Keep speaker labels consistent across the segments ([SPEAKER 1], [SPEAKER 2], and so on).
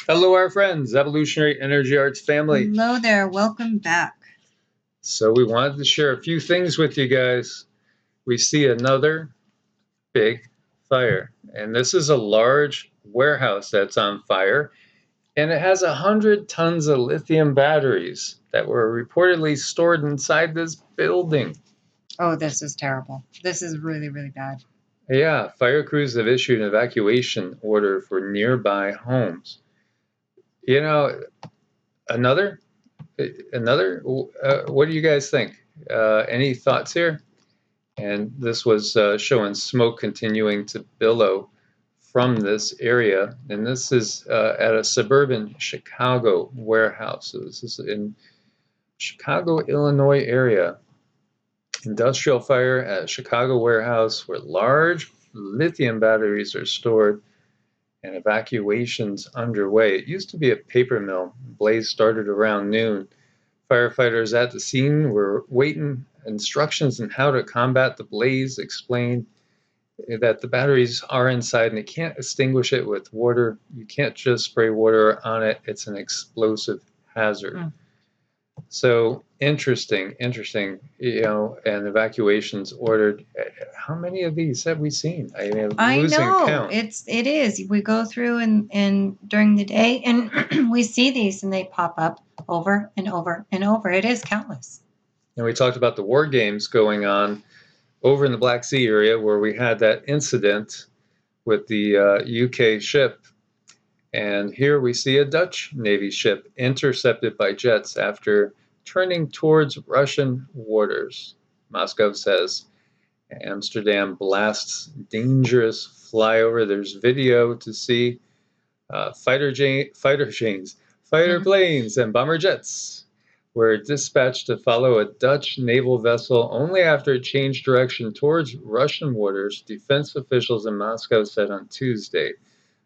[SPEAKER 1] Hello, our friends, Evolutionary Energy Arts family.
[SPEAKER 2] Hello there, welcome back.
[SPEAKER 1] So we wanted to share a few things with you guys. We see another big fire, and this is a large warehouse that's on fire, and it has 100 tons of lithium batteries that were reportedly stored inside this building.
[SPEAKER 2] Oh, this is terrible. This is really, really bad.
[SPEAKER 1] Yeah, fire crews have issued an evacuation order for nearby homes. You know, another, what do you guys think? Any thoughts here? And this was showing smoke continuing to billow from this area. And this is at a suburban Chicago warehouse. So this is in Chicago, Illinois area. Industrial fire at a Chicago warehouse where large lithium batteries are stored and evacuations underway. It used to be a paper mill. Blaze started around noon. Firefighters at the scene were waiting instructions on how to combat the blaze, explained that the batteries are inside and they can't extinguish it with water. You can't just spray water on it. It's an explosive hazard. So interesting, and evacuations ordered. How many of these have we seen? I mean, losing count.
[SPEAKER 2] It is. We go through and during the day and we see these and they pop up over and over and over. It is countless.
[SPEAKER 1] And we talked about the war games going on over in the Black Sea area where we had that incident with the UK ship. And here we see a Dutch Navy ship intercepted by jets after turning towards Russian waters. Moscow says Amsterdam blasts dangerous flyover. There's video to see fighter planes and bomber jets were dispatched to follow a Dutch naval vessel only after it changed direction towards Russian waters, defense officials in Moscow said on Tuesday.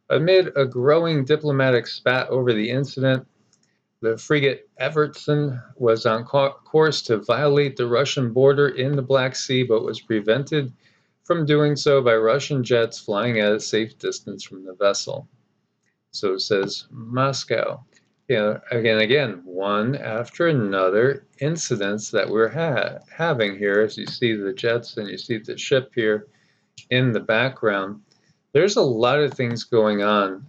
[SPEAKER 1] Amid a growing diplomatic spat over the incident, the frigate Evertson was on course to violate the Russian border in the Black Sea, but was prevented from doing so by Russian jets flying at a safe distance from the vessel. So says Moscow. Again, one after another incidents that we're having here, as you see the jets and you see the ship here in the background. There's a lot of things going on.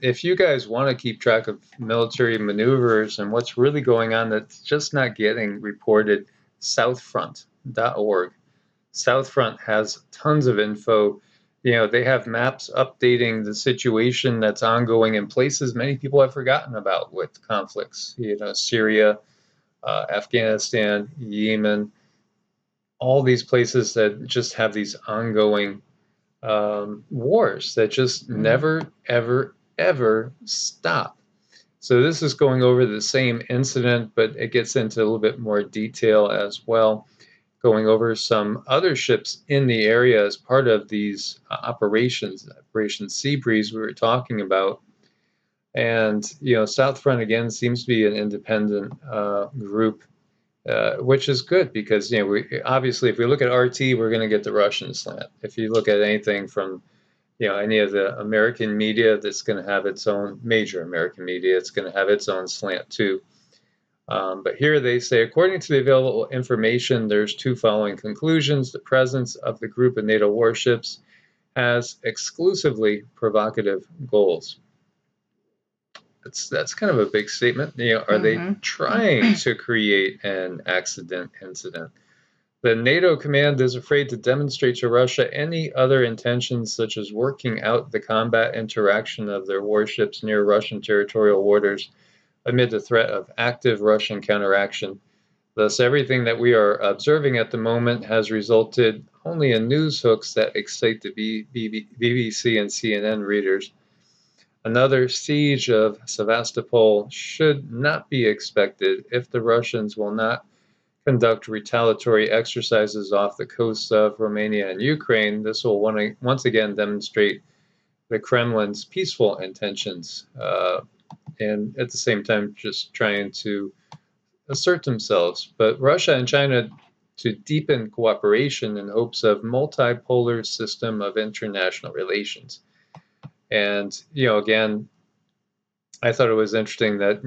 [SPEAKER 1] If you guys want to keep track of military maneuvers and what's really going on that's just not getting reported, southfront.org. Southfront has tons of info. They have maps updating the situation that's ongoing in places many people have forgotten about with conflicts. Syria, Afghanistan, Yemen, all these places that just have these ongoing wars that just never, ever stop. So this is going over the same incident, but it gets into a little bit more detail as well, going over some other ships in the area as part of these operations, Operation Seabreeze we were talking about. And, Southfront, again, seems to be an independent group, which is good because, obviously, if we look at RT, we're going to get the Russian slant. If you look at anything from, any of the American media, that's going to have its own, major American media, it's going to have its own slant too. But here they say, according to the available information, there's two following conclusions. The presence of the group of NATO warships has exclusively provocative goals. That's kind of a big statement. Are they trying to create an incident? The NATO command is afraid to demonstrate to Russia any other intentions, such as working out the combat interaction of their warships near Russian territorial waters amid the threat of active Russian counteraction. Thus, everything that we are observing at the moment has resulted only in news hooks that excite the BBC and CNN readers. Another siege of Sevastopol should not be expected if the Russians will not conduct retaliatory exercises off the coasts of Romania and Ukraine. This will once again demonstrate the Kremlin's peaceful intentions, and at the same time just trying to assert themselves. But Russia and China to deepen cooperation in hopes of multipolar system of international relations. And, again, I thought it was interesting that,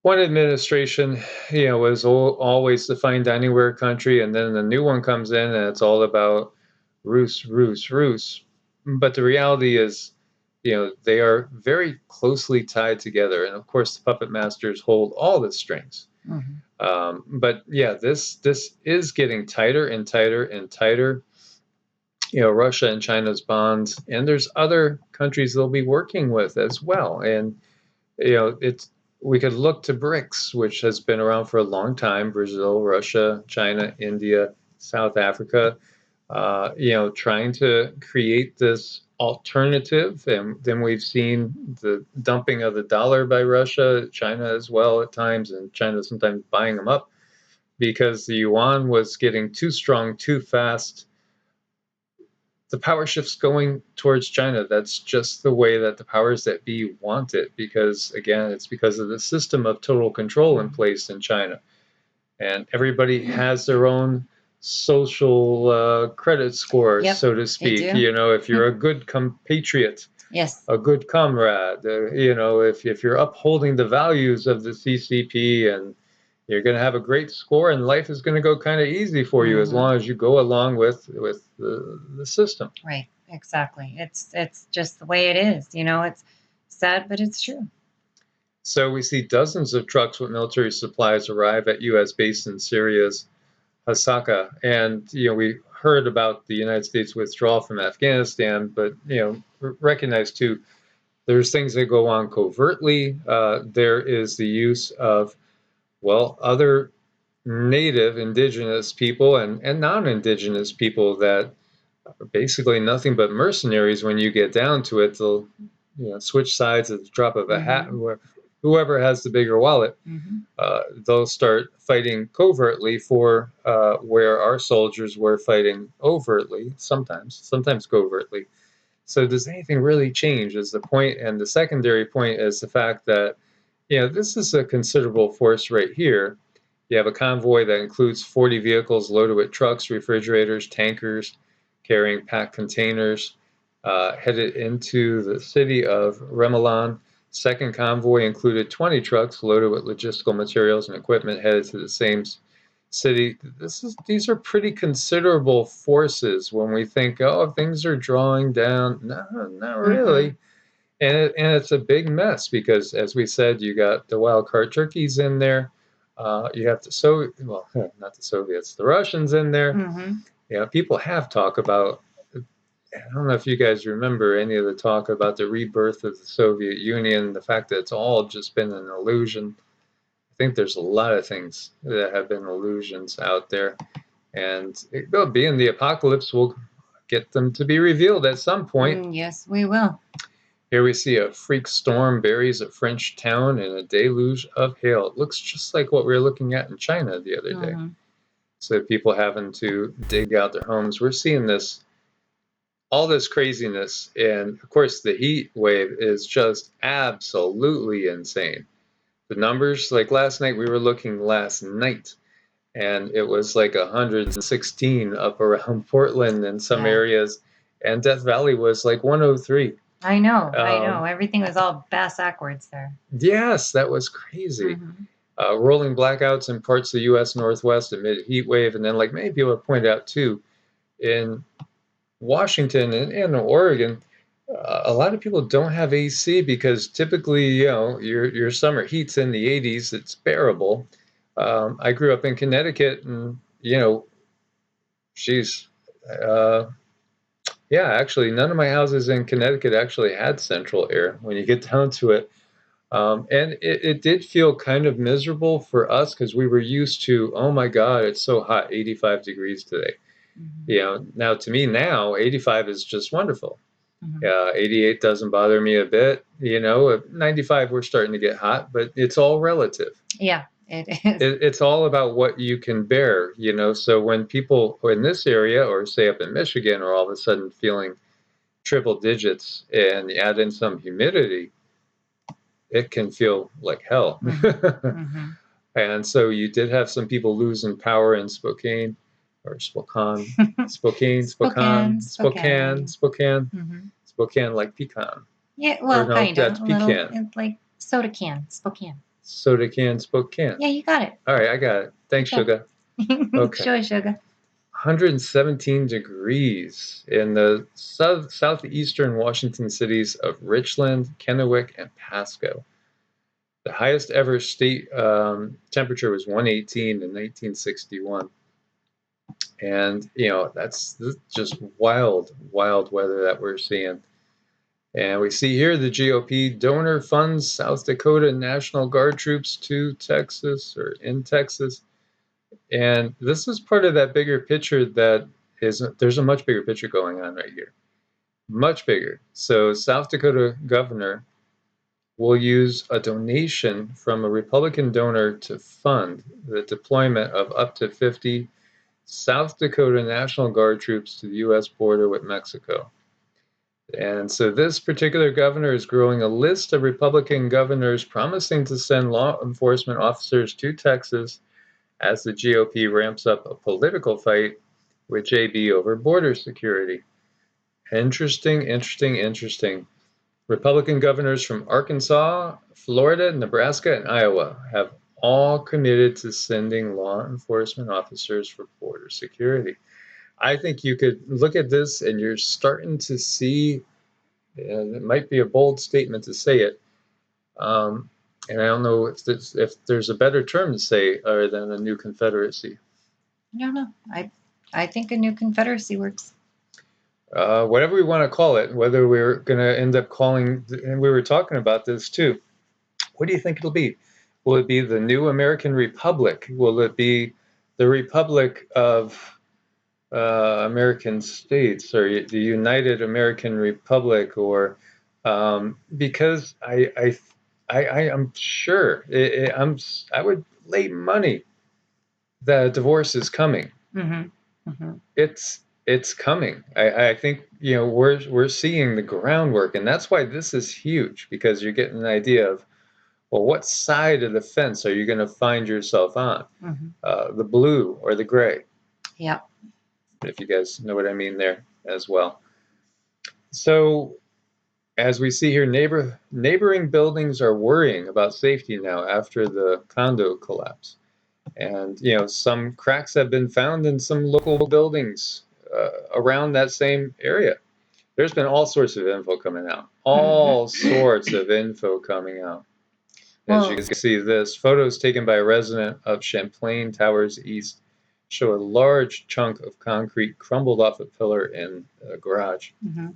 [SPEAKER 1] one administration, was always the fine dining ware country, and then the new one comes in and it's all about Rus, Rus, Rus. But the reality is, they are very closely tied together, and of course, the puppet masters hold all the strings. But yeah, this is getting tighter and tighter and tighter. Russia and China's bonds, and there's other countries they'll be working with as well, and it's we could look to BRICS, which has been around for a long time: Brazil, Russia, China, India, South Africa. Trying to create this alternative, and then we've seen the dumping of the dollar by Russia, China as well at times, and China sometimes buying them up because the yuan was getting too strong too fast. The power shift's going towards China. That's just the way that the powers that be want it, because again, it's because of the system of total control in place in China. And everybody has their own social credit score,
[SPEAKER 2] Yep,
[SPEAKER 1] so to
[SPEAKER 2] they
[SPEAKER 1] speak.
[SPEAKER 2] do.
[SPEAKER 1] If you're a good compatriot,
[SPEAKER 2] Yes.
[SPEAKER 1] a good comrade, if you're upholding the values of the CCP, and you're going to have a great score, and life is going to go kind of easy for you as long as you go along with the system.
[SPEAKER 2] Right. Exactly. It's just the way it is. It's sad, but it's true.
[SPEAKER 1] So we see dozens of trucks with military supplies arrive at U.S. base in Syria's Hasaka, and we heard about the United States withdrawal from Afghanistan, but recognize too, there's things that go on covertly. There is the use of other native indigenous people and non-indigenous people that are basically nothing but mercenaries when you get down to it. They'll switch sides at the drop of a hat. Whoever has the bigger wallet, they'll start fighting covertly for where our soldiers were fighting overtly, sometimes covertly. So does anything really change is the point. And the secondary point is the fact that, this is a considerable force right here. You have a convoy that includes 40 vehicles loaded with trucks, refrigerators, tankers, carrying packed containers, headed into the city of Remalan. Second convoy included 20 trucks loaded with logistical materials and equipment headed to the same city. These are pretty considerable forces when we think, oh, things are drawing down. No, not really. And it's a big mess because, as we said, you got the wild card turkeys in there. You have not the Soviets, the Russians in there. People have talk about, I don't know if you guys remember any of the talk about the rebirth of the Soviet Union, the fact that it's all just been an illusion. I think there's a lot of things that have been illusions out there. And being the apocalypse, we'll get them to be revealed at some point.
[SPEAKER 2] Yes, we will.
[SPEAKER 1] Here we see a freak storm buries a French town in a deluge of hail. It looks just like what we were looking at in China the other day. So people having to dig out their homes. We're seeing all this craziness. And of course, the heat wave is just absolutely insane. The numbers, like last night, we were looking last night, and it was like 116 up around Portland and some areas. And Death Valley was like 103.
[SPEAKER 2] I know. Everything was all backwards there.
[SPEAKER 1] Yes, that was crazy. Rolling blackouts in parts of the U.S. Northwest amid a heat wave. And then, like many people have pointed out too, in Washington and Oregon, a lot of people don't have AC because typically, your summer heat's in the 80s. It's bearable. I grew up in Connecticut, and actually, none of my houses in Connecticut actually had central air when you get down to it. And it did feel kind of miserable for us because we were used to, oh my God, it's so hot, 85 degrees today. Now to me 85 is just wonderful. 88 doesn't bother me a bit. At 95 we're starting to get hot, but it's all relative.
[SPEAKER 2] Yeah, it is.
[SPEAKER 1] It's all about what you can bear. So when people in this area, or say up in Michigan, are all of a sudden feeling triple digits and you add in some humidity, it can feel like hell. And so you did have some people losing power in Spokane, like pecan.
[SPEAKER 2] Yeah,
[SPEAKER 1] Or
[SPEAKER 2] well,
[SPEAKER 1] no,
[SPEAKER 2] kind of.
[SPEAKER 1] that's
[SPEAKER 2] A little,
[SPEAKER 1] pecan.
[SPEAKER 2] it's like soda can, Spokane.
[SPEAKER 1] Soda can, Spokane.
[SPEAKER 2] Yeah, you got it.
[SPEAKER 1] All right, I got it. Thanks,
[SPEAKER 2] Okay.
[SPEAKER 1] Sugar. Okay.
[SPEAKER 2] Sure, sugar.
[SPEAKER 1] 117 degrees in the southeastern Washington cities of Richland, Kennewick, and Pasco. The highest ever state temperature was 118 in 1961. And, that's just wild, wild weather that we're seeing. And we see here the GOP donor funds South Dakota National Guard troops to Texas or in Texas. And this is part of that bigger picture there's a much bigger picture going on right here. Much bigger. So South Dakota governor will use a donation from a Republican donor to fund the deployment of up to 50 South Dakota National Guard troops to the U.S. border with Mexico. And so this particular governor is growing a list of Republican governors promising to send law enforcement officers to Texas as the GOP ramps up a political fight with JB over border security. Interesting, interesting, interesting. Republican governors from Arkansas, Florida, Nebraska, and Iowa have all committed to sending law enforcement officers for border security. I think you could look at this and you're starting to see, and it might be a bold statement to say it, and I don't know if there's a better term to say other than a new confederacy.
[SPEAKER 2] I don't know. I think a new confederacy works.
[SPEAKER 1] Whatever we want to call it, whether we're going to end up calling, and we were talking about this too, what do you think it'll be? Will it be the new American Republic? Will it be the Republic of American States or the United American Republic? Or because I'm sure I would lay money that a divorce is coming.
[SPEAKER 2] Mm-hmm. Mm-hmm.
[SPEAKER 1] It's coming. I think we're seeing the groundwork, and that's why this is huge, because you're getting an idea of, well, what side of the fence are you going to find yourself on?
[SPEAKER 2] Mm-hmm.
[SPEAKER 1] The blue or the gray?
[SPEAKER 2] Yeah.
[SPEAKER 1] If you guys know what I mean there as well. So as we see here, neighboring buildings are worrying about safety now after the condo collapse. And, some cracks have been found in some local buildings around that same area. There's been all sorts of info coming out. All sorts of info coming out. As you can see, this photos taken by a resident of Champlain Towers East show a large chunk of concrete crumbled off a pillar in a garage.
[SPEAKER 2] Mm-hmm.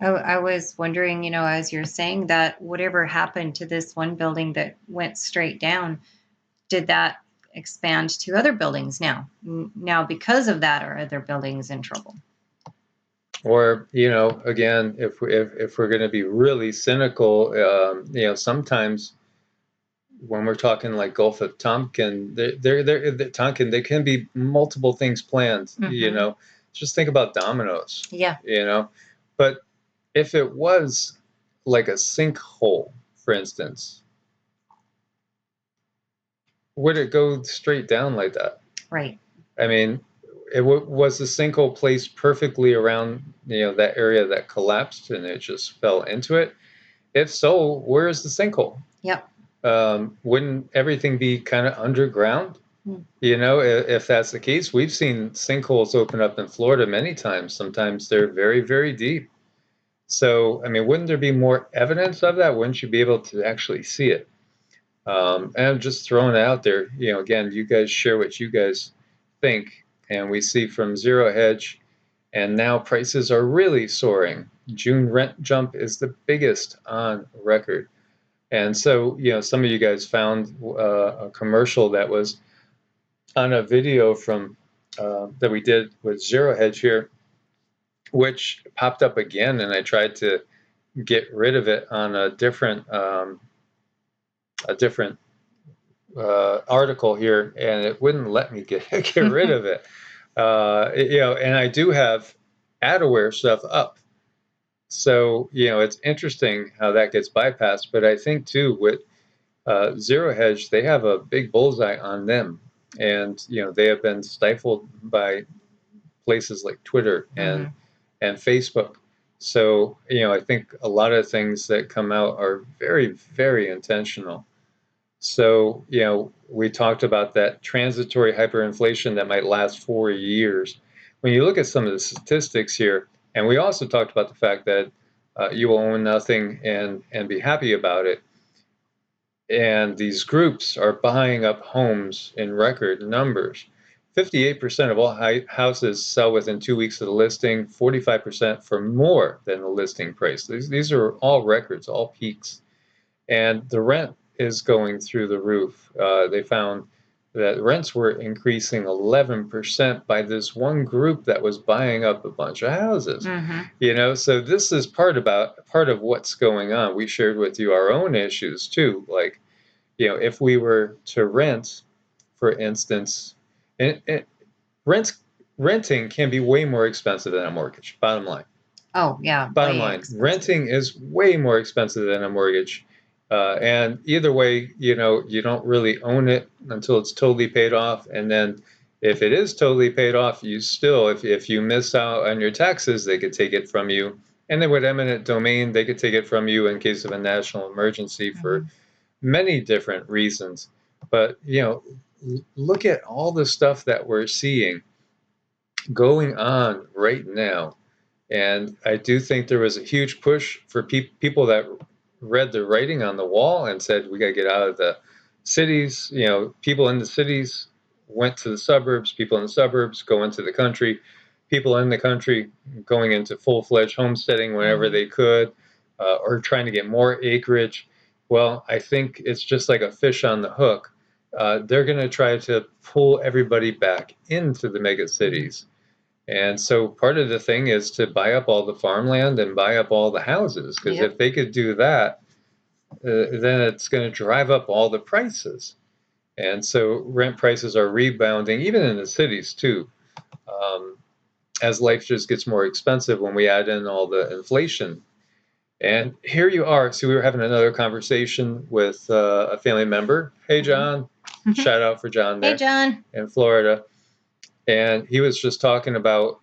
[SPEAKER 2] I was wondering, as you're saying that, whatever happened to this one building that went straight down, did that expand to other buildings now? Now, because of that, are other buildings in trouble?
[SPEAKER 1] Or, again, if we're going to be really cynical, sometimes when we're talking like Gulf of Tonkin, Tonkin, there can be multiple things planned.
[SPEAKER 2] Mm-hmm.
[SPEAKER 1] Just think about dominoes.
[SPEAKER 2] Yeah.
[SPEAKER 1] But if it was like a sinkhole, for instance, would it go straight down like that?
[SPEAKER 2] Right.
[SPEAKER 1] I mean, was the sinkhole placed perfectly around that area that collapsed and it just fell into it? If so, where is the sinkhole?
[SPEAKER 2] Yep.
[SPEAKER 1] Wouldn't everything be kind of underground? If that's the case, we've seen sinkholes open up in Florida many times. Sometimes they're very, very deep. So, I mean, wouldn't there be more evidence of that? Wouldn't you be able to actually see it? And I'm just throwing it out there. Again, you guys share what you guys think. And we see from Zero Hedge, and now prices are really soaring. June rent jump is the biggest on record. And so, some of you guys found a commercial that was on a video from that we did with Zero Hedge here, which popped up again, and I tried to get rid of it on a different article here, and it wouldn't let me get rid of it. And I do have ad-aware stuff up. So, it's interesting how that gets bypassed. But I think, too, with Zero Hedge, they have a big bullseye on them. And, they have been stifled by places like Twitter and Facebook. So, I think a lot of things that come out are very, very intentional. So, we talked about that transitory hyperinflation that might last 4 years. When you look at some of the statistics here, and we also talked about the fact that you will own nothing and be happy about it. And these groups are buying up homes in record numbers. 58% of all houses sell within 2 weeks of the listing, 45% for more than the listing price. These are all records, all peaks. And the rent is going through the roof. They found that rents were increasing 11% by this one group that was buying up a bunch of houses. So this is part of what's going on. We shared with you our own issues too, like, if we were to rent, for instance, and renting can be way more expensive than a mortgage. Bottom line.
[SPEAKER 2] Oh yeah.
[SPEAKER 1] Bottom line, expensive. Renting is way more expensive than a mortgage. And either way, you don't really own it until it's totally paid off. And then if it is totally paid off, you still, if you miss out on your taxes, they could take it from you. And then with eminent domain, they could take it from you in case of a national emergency for many different reasons. But, look at all the stuff that we're seeing going on right now. And I do think there was a huge push for people that read the writing on the wall and said, we got to get out of the cities. People in the cities went to the suburbs, people in the suburbs go into the country, people in the country going into full-fledged homesteading whenever they could, or trying to get more acreage. Well, I think it's just like a fish on the hook. They're going to try to pull everybody back into the mega cities. And so part of the thing is to buy up all the farmland and buy up all the houses, because if they could do that, then it's going to drive up all the prices. And so rent prices are rebounding, even in the cities too, as life just gets more expensive when we add in all the inflation. And here you are. So we were having another conversation with a family member. Hey, John. Shout out for John there.
[SPEAKER 2] Hey, John.
[SPEAKER 1] In Florida. And he was just talking about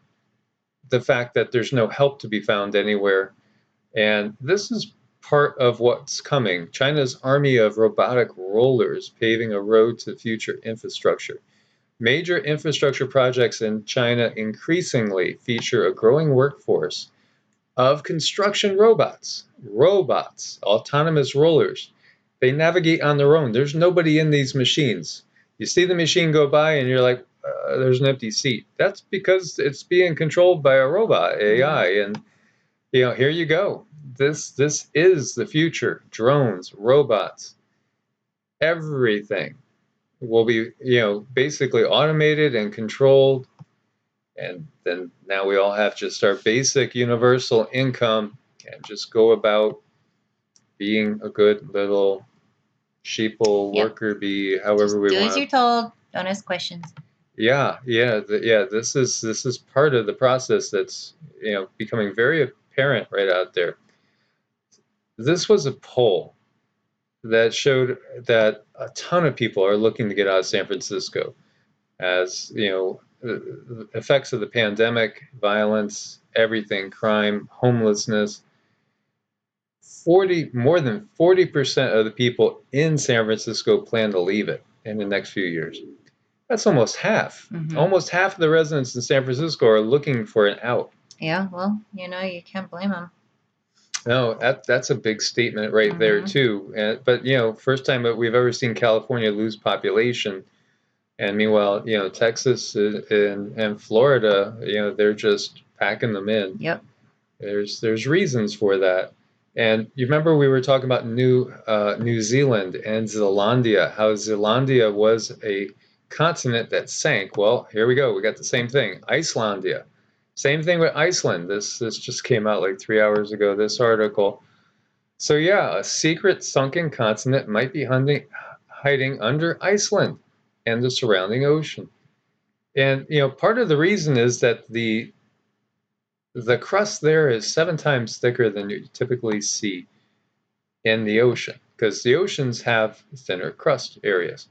[SPEAKER 1] the fact that there's no help to be found anywhere. And this is part of what's coming. China's army of robotic rollers paving a road to future infrastructure. Major infrastructure projects in China increasingly feature a growing workforce of construction robots, autonomous rollers. They navigate on their own. There's nobody in these machines. You see the machine go by and you're like, there's an empty seat. That's because it's being controlled by a robot, AI. And, here you go. This is the future. Drones, robots, everything will be, basically automated and controlled. And then now we all have just our basic universal income and just go about being a good little sheeple worker bee, however just we want.
[SPEAKER 2] Do as you're told. Don't ask questions.
[SPEAKER 1] Yeah. This is part of the process that's becoming very apparent right out there. This was a poll that showed that a ton of people are looking to get out of San Francisco, as the effects of the pandemic, violence, everything, crime, homelessness. More than 40% of the people in San Francisco plan to leave it in the next few years. That's almost half. Almost half of the residents in San Francisco are looking for an out.
[SPEAKER 2] Yeah, well, you can't blame them.
[SPEAKER 1] No, that's a big statement right there too. But first time that we've ever seen California lose population. And meanwhile, Texas and Florida, they're just packing them in.
[SPEAKER 2] Yep.
[SPEAKER 1] There's reasons for that. And you remember we were talking about New Zealand and Zealandia, how Zealandia was a continent that sank. Well, here we go. We got the same thing. Icelandia. Same thing with Iceland. This just came out like 3 hours ago, this article. So yeah, a secret sunken continent might be hiding under Iceland and the surrounding ocean. And part of the reason is that the crust there is 7 times thicker than you typically see in the ocean, because the oceans have thinner crust areas.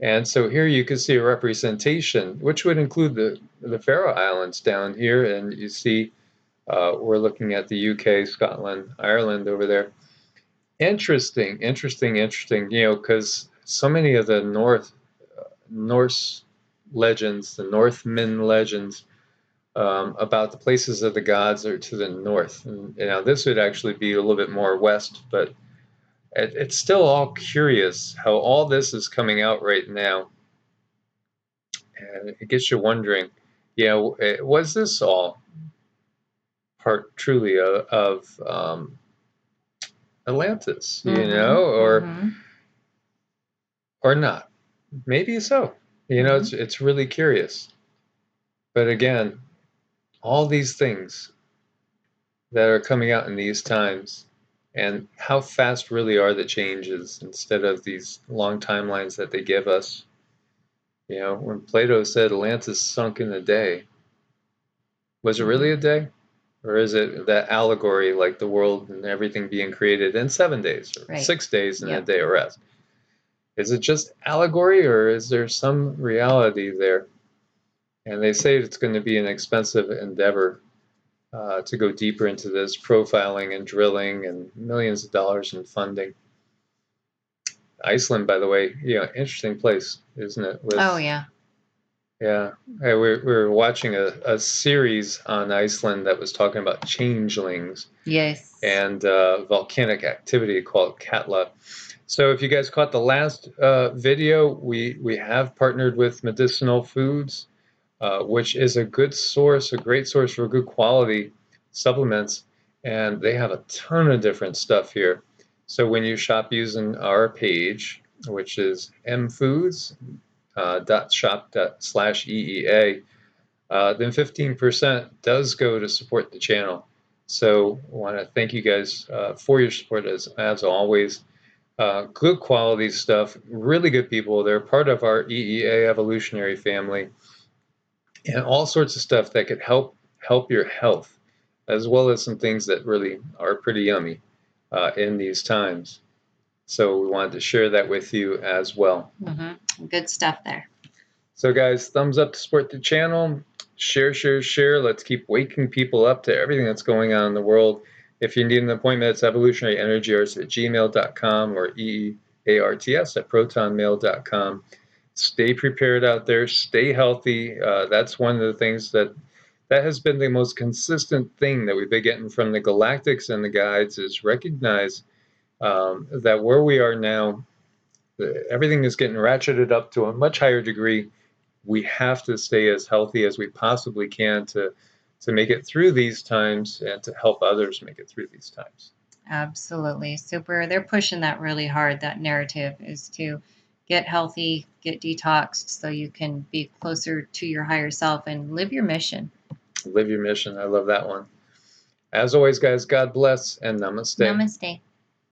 [SPEAKER 1] And so here you can see a representation, which would include the Faroe Islands down here, and you see We're looking at the UK, Scotland, Ireland over there. Interesting. Because so many of the Norse legends, the Northmen legends, about the places of the gods are to the north. And this would actually be a little bit more west, but it's still all curious how all this is coming out right now. And it gets you wondering, was this all part truly of Atlantis, or not? Maybe so. It's really curious. But again, all these things that are coming out in these times, and how fast really are the changes instead of these long timelines that they give us. When Plato said Atlantis sunk in a day, was it really a day? Or is it that allegory, like the world and everything being created in 7 days, or 6 days and a day of rest? Is it just allegory, or is there some reality there? And they say it's going to be an expensive endeavor to go deeper into this, profiling and drilling and millions of dollars in funding. Iceland, by the way, interesting place, isn't it?
[SPEAKER 2] Oh, yeah.
[SPEAKER 1] Yeah. We were watching a series on Iceland that was talking about changelings.
[SPEAKER 2] Yes.
[SPEAKER 1] And volcanic activity called Katla. So if you guys caught the last video, we have partnered with Medicinal Foods, which is a great source for good quality supplements, and they have a ton of different stuff here. So when you shop using our page, which is mfoods.shop/EEA, then 15% does go to support the channel. So I want to thank you guys for your support as always. Good quality stuff, really good people. They're part of our EEA Evolutionary family, and all sorts of stuff that could help your health, as well as some things that really are pretty yummy in these times. So we wanted to share that with you as well.
[SPEAKER 2] Good stuff there.
[SPEAKER 1] So guys, thumbs up to support the channel. Share. Let's keep waking people up to everything that's going on in the world. If you need an appointment, it's evolutionaryenergyarts@gmail.com or EEARTS@protonmail.com. Stay prepared out there. Stay healthy. That's one of the things that has been the most consistent thing that we've been getting from the galactics and the guides, is recognize that where we are now, everything is getting ratcheted up to a much higher degree. We have to stay as healthy as we possibly can to make it through these times and to help others make it through these times.
[SPEAKER 2] Absolutely. Super. They're pushing that really hard. That narrative is to get healthy, get detoxed, so you can be closer to your higher self and live your mission.
[SPEAKER 1] Live your mission. I love that one. As always, guys, God bless and namaste.
[SPEAKER 2] Namaste.